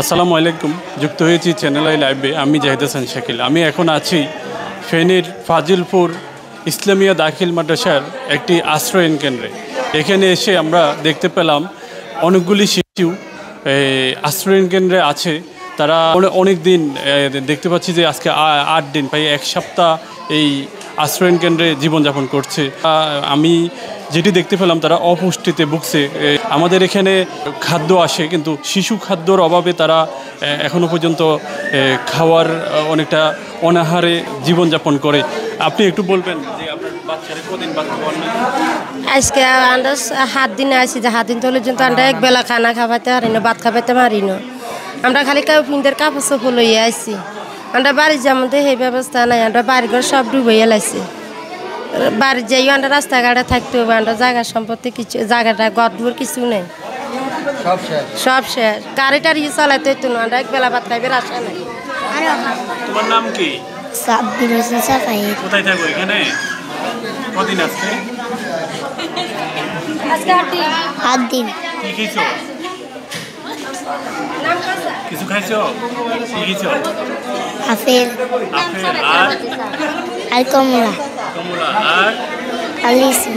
আসসালামু আলাইকুম। যুক্ত হয়েছি চ্যানেল আই লাইভে। আমি জাহিদ হাসান শাকিল। আমি এখন আছি ফেনীর ফাজিলপুর ইসলামিয়া দাখিল মাদ্রাসার একটি আশ্রয়ন কেন্দ্রে। এখানে এসে আমরা দেখতে পেলাম অনেকগুলি শিশু আশ্রয়ন কেন্দ্রে আছে। তারা অনেক দিন দেখতে পাচ্ছি যে আজকে 8 দিন প্রায় 1 সপ্তাহ এই আশ্রয়ন কেন্দ্রে জীবনযাপন করছে। আমি যেটি দেখতে পেলাম তারা অপুষ্টিতে ভুগছে। আমাদের এখানে খাদ্য আসে কিন্তু শিশু খাদ্যর অভাবে তারা এখনও পর্যন্ত খাওয়ার অনেকটা অনাহারে জীবনযাপন করে। আপনি একটু বলবেন যে আপনার বাচ্চারা কদিন বাদ খাওয়ার না? আজকে আমরা 7 দিনে আসি, যে 7 দিন তোলে কিন্তু আমরা এক বেলা খানা খাওয়াতে পারি না, ভাত খাওয়াতে পারি না। আমরা খালি পিন্দের কাপড় চোপড় লইয়া আসি। আমরা বাড়ি যেমন সেই ব্যবস্থা নাই, আমরা বাড়িঘর সব ডুবাইয়া লাইছি। বাড়ি যাইও আমরা রাস্তাঘাটে থাকতে হবে, আমরা জায়গা সম্পত্তি কিছু জায়গাটা গদুর কিছু নেই, সব শেষ। গাড়ি টাড়ি চালাইতে হইতো না, আমরা এক বেলা ভাত খাইবে আসা নাই। তোমার নাম কি? সাব্বির হোসেন সাফাই। কোথায় থাকো এখানে? কদিন আজকে? আজকে 8 দিন। কি খেয়েছো? কিছু খাইছো? কি খেয়েছো? আপেল আপেল আর আর কমলা কমলা আর লিচু।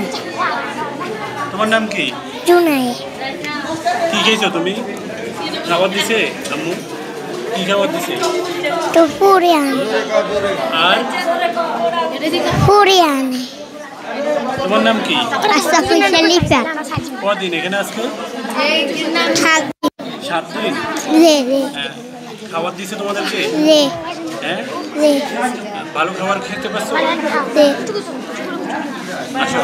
তোমার নাম কি? জুনাই। কি খেয়েছো তুমি? খাবার দিছে আম্মু? কি খাবার দিছে? তো পুরিয়ান আর পুরিয়ান। তোমার নাম কি? রাস্তা পয়সা লিপা কদিন এখানে আজকে? 7 দিন। রে রে হ্যাঁ। খাবার দিছে তোমাদেরকে? রে হ্যাঁ, রে ভালো খাবার খেতে পারছো? রে। আসো।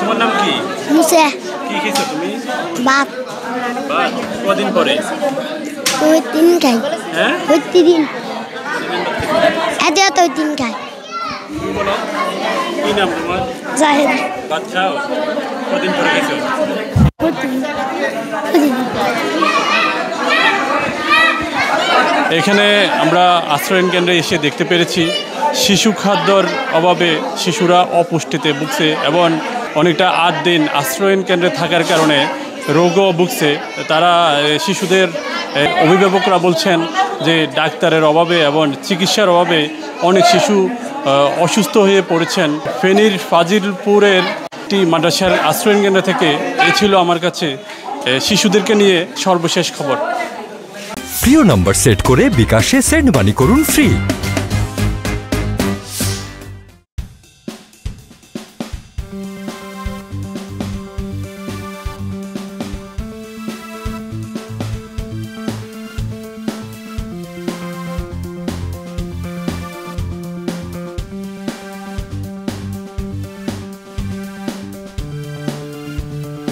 তোমার নাম কি? মুসা কি খেয়েছো তুমি? বাপ বা কদিন পরে? ওই 3 খাই। হ্যাঁ, ওই 3 এত 3 খাই। তুমি বলো কি নাম তোমার? জাহেদ। ভাত খাও? কদিন পরে খেয়েছো? এখানে আমরা আশ্রয়ন কেন্দ্রে এসে দেখতে পেরেছি শিশু খাদ্যর অভাবে শিশুরা অপুষ্টিতে ভুগছে এবং অনেকটা 8 দিন আশ্রয়ন কেন্দ্রে থাকার কারণে রোগও ভুগছে। তারা শিশুদের অভিভাবকরা বলছেন যে ডাক্তারের অভাবে এবং চিকিৎসার অভাবে অনেক শিশু অসুস্থ হয়ে পড়েছেন। ফেনীর ফাজিলপুরের একটি মাদ্রাসার আশ্রয়ন কেন্দ্র থেকে এই ছিল আমার কাছে শিশুদেরকে নিয়ে সর্বশেষ খবর। প্রিয় নাম্বার সেট করে বিকাশে সেন্ড মানি করুন ফ্রি।